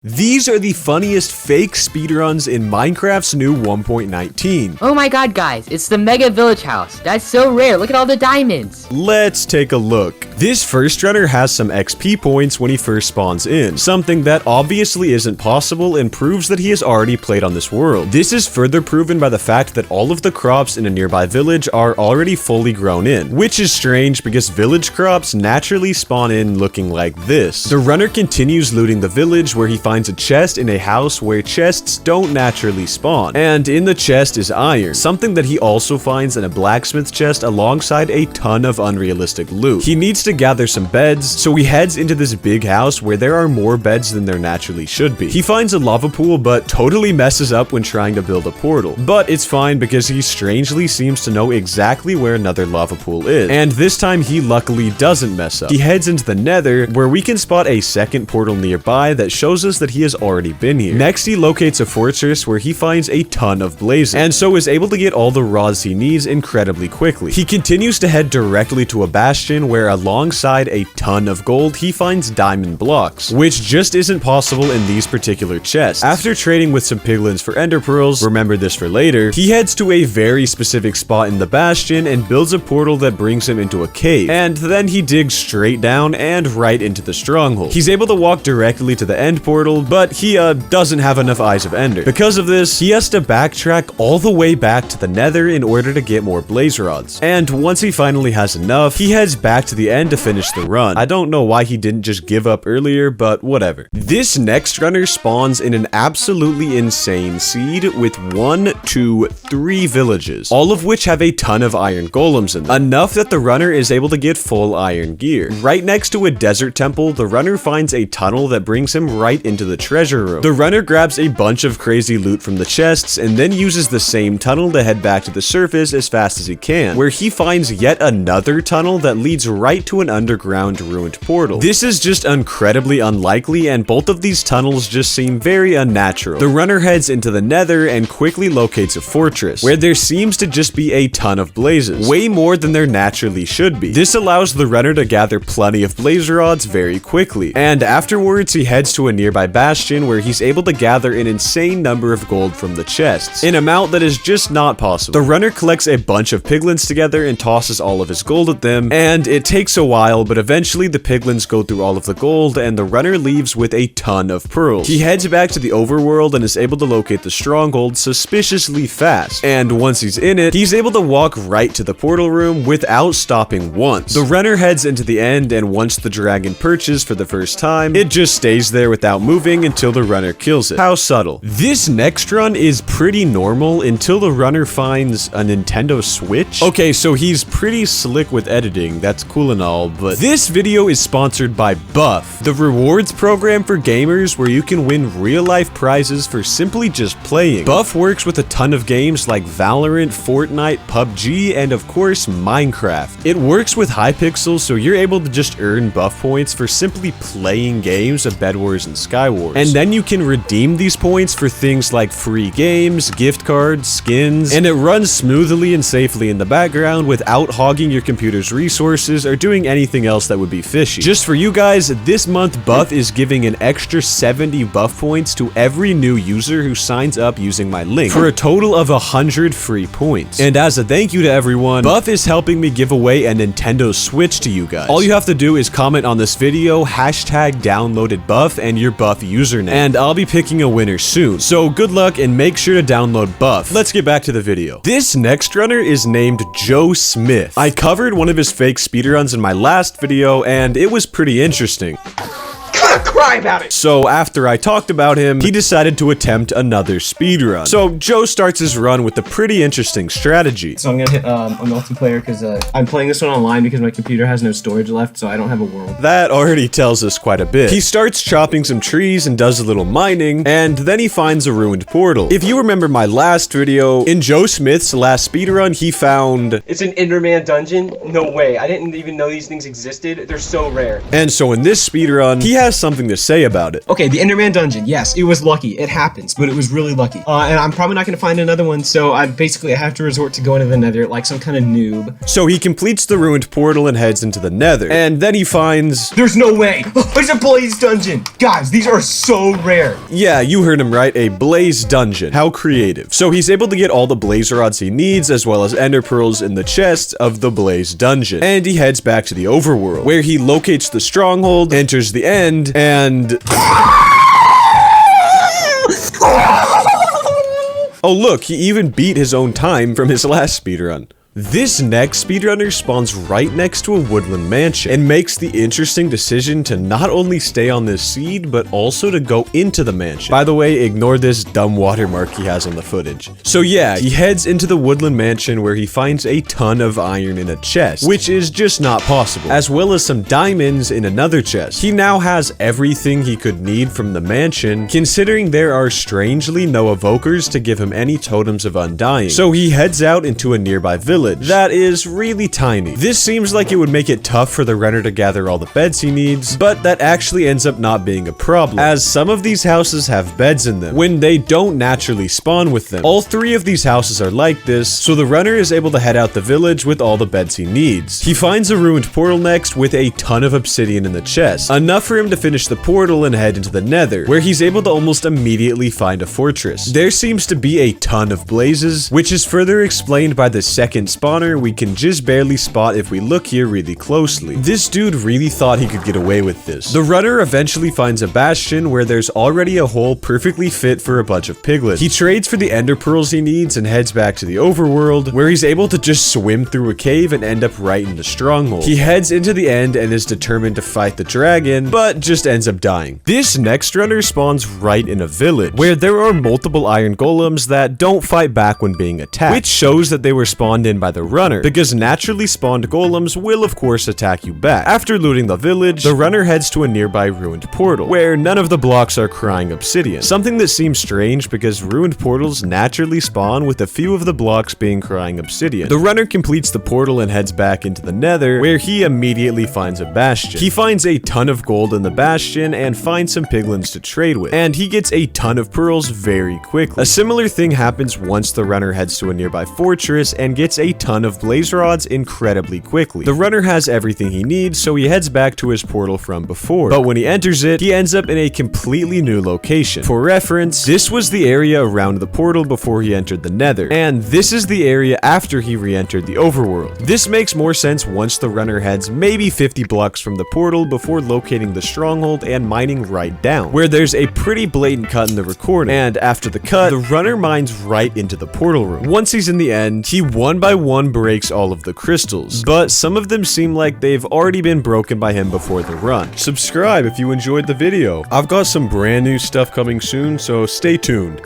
These are the funniest fake speedruns in Minecraft's new 1.19. Oh my god, guys, it's the Mega Village House. That's so rare. Look at all the diamonds. Let's take a look. This first runner has some XP points when he first spawns in, something that obviously isn't possible and proves that he has already played on this world. This is further proven by the fact that all of the crops in a nearby village are already fully grown in, which is strange because village crops naturally spawn in looking like this. The runner continues looting the village where he finds a chest in a house where chests don't naturally spawn, and in the chest is iron, something that he also finds in a blacksmith chest alongside a ton of unrealistic loot. He needs to gather some beds, so he heads into this big house where there are more beds than there naturally should be. He finds a lava pool but totally messes up when trying to build a portal, but it's fine because he strangely seems to know exactly where another lava pool is, and this time he luckily doesn't mess up. He heads into the nether where we can spot a second portal nearby that shows us that he has already been here. Next, he locates a fortress where he finds a ton of blazes, and so is able to get all the rods he needs incredibly quickly. He continues to head directly to a bastion where alongside a ton of gold, he finds diamond blocks, which just isn't possible in these particular chests. After trading with some piglins for ender pearls, remember this for later, he heads to a very specific spot in the bastion and builds a portal that brings him into a cave, and then he digs straight down and right into the stronghold. He's able to walk directly to the end portal, but he doesn't have enough eyes of ender. Because of this, he has to backtrack all the way back to the nether in order to get more blaze rods. And once he finally has enough, he heads back to the end to finish the run. I don't know why he didn't just give up earlier, but whatever. This next runner spawns in an absolutely insane seed with 1, 2, 3 villages, all of which have a ton of iron golems in them, enough that the runner is able to get full iron gear. Right next to a desert temple, the runner finds a tunnel that brings him right into the treasure room. The runner grabs a bunch of crazy loot from the chests and then uses the same tunnel to head back to the surface as fast as he can, where he finds yet another tunnel that leads right to an underground ruined portal. This is just incredibly unlikely, and both of these tunnels just seem very unnatural. The runner heads into the nether and quickly locates a fortress, where there seems to just be a ton of blazes, way more than there naturally should be. This allows the runner to gather plenty of blaze rods very quickly, and afterwards he heads to a nearby bastion where he's able to gather an insane number of gold from the chests, an amount that is just not possible. The runner collects a bunch of piglins together and tosses all of his gold at them, and it takes a while, but eventually the piglins go through all of the gold and the runner leaves with a ton of pearls. He heads back to the overworld and is able to locate the stronghold suspiciously fast, and once he's in it, he's able to walk right to the portal room without stopping once. The runner heads into the end, and once the dragon perches for the first time, it just stays there without moving until the runner kills it. How subtle. This next run is pretty normal until the runner finds a Nintendo Switch. Okay, so he's pretty slick with editing, that's cool and all, but this video is sponsored by Buff, the rewards program for gamers where you can win real-life prizes for simply just playing. Buff works with a ton of games like Valorant, Fortnite, PUBG, and of course Minecraft. It works with Hypixel, so you're able to just earn buff points for simply playing games of Bed Wars and Sky Wars. And then you can redeem these points for things like free games, gift cards, skins, and it runs smoothly and safely in the background without hogging your computer's resources or doing anything else that would be fishy. Just for you guys, this month Buff is giving an extra 70 buff points to every new user who signs up using my link, for a total of 100 free points. And as a thank you to everyone, Buff is helping me give away a Nintendo Switch to you guys. All you have to do is comment on this video, #downloadedbuff, and your Buff username, and I'll be picking a winner soon. So good luck and make sure to download Buff. Let's get back to the video. This next runner is named Joe Smith. I covered one of his fake speedruns in my last video, and it was pretty interesting. Cry about it. So after I talked about him, he decided to attempt another speedrun. So Joe starts his run with a pretty interesting strategy. So I'm gonna hit a multiplayer because I'm playing this one online because my computer has no storage left, so I don't have a world. That already tells us quite a bit. He starts chopping some trees and does a little mining, and then he finds a ruined portal. If you remember my last video, in Joe Smith's last speedrun, he found... It's an Enderman dungeon? No way. I didn't even know these things existed. They're so rare. And so in this speedrun, he has something to say about it. Okay, the Enderman dungeon. Yes, it was lucky. It happens, but it was really lucky. And I'm probably not going to find another one, so I have to resort to going to the nether like some kind of noob. So he completes the ruined portal and heads into the nether. And then he finds... There's no way! It's a blaze dungeon! Guys, these are so rare! Yeah, you heard him right. A blaze dungeon. How creative. So he's able to get all the blaze rods he needs, as well as ender pearls in the chest of the blaze dungeon. And he heads back to the overworld, where he locates the stronghold, enters the end, and... Oh look, he even beat his own time from his last speedrun. This next speedrunner spawns right next to a woodland mansion and makes the interesting decision to not only stay on this seed, but also to go into the mansion. By the way, ignore this dumb watermark he has on the footage. So yeah, he heads into the woodland mansion where he finds a ton of iron in a chest, which is just not possible, as well as some diamonds in another chest. He now has everything he could need from the mansion, considering there are strangely no evokers to give him any totems of undying. So he heads out into a nearby village that is really tiny. This seems like it would make it tough for the runner to gather all the beds he needs, but that actually ends up not being a problem, as some of these houses have beds in them when they don't naturally spawn with them. All three of these houses are like this, so the runner is able to head out the village with all the beds he needs. He finds a ruined portal next with a ton of obsidian in the chest, enough for him to finish the portal and head into the nether, where he's able to almost immediately find a fortress. There seems to be a ton of blazes, which is further explained by the second spawner we can just barely spot if we look here really closely. This dude really thought he could get away with this. The runner eventually finds a bastion where there's already a hole perfectly fit for a bunch of piglets. He trades for the ender pearls he needs and heads back to the overworld, where he's able to just swim through a cave and end up right in the stronghold. He heads into the end and is determined to fight the dragon, but just ends up dying. This next runner spawns right in a village, where there are multiple iron golems that don't fight back when being attacked, which shows that they were spawned in by the runner, because naturally spawned golems will of course attack you back. After looting the village, the runner heads to a nearby ruined portal, where none of the blocks are crying obsidian. Something that seems strange because ruined portals naturally spawn with a few of the blocks being crying obsidian. The runner completes the portal and heads back into the nether, where he immediately finds a bastion. He finds a ton of gold in the bastion and finds some piglins to trade with, and he gets a ton of pearls very quickly. A similar thing happens once the runner heads to a nearby fortress and gets a ton of blaze rods incredibly quickly. The runner has everything he needs, so he heads back to his portal from before. But when he enters it, he ends up in a completely new location. For reference, this was the area around the portal before he entered the nether, and this is the area after he re-entered the overworld. This makes more sense once the runner heads maybe 50 blocks from the portal before locating the stronghold and mining right down, where there's a pretty blatant cut in the recording, and after the cut, the runner mines right into the portal room. Once he's in the end, he one by one breaks all of the crystals, but some of them seem like they've already been broken by him before the run. Subscribe if you enjoyed the video. I've got some brand new stuff coming soon, so stay tuned.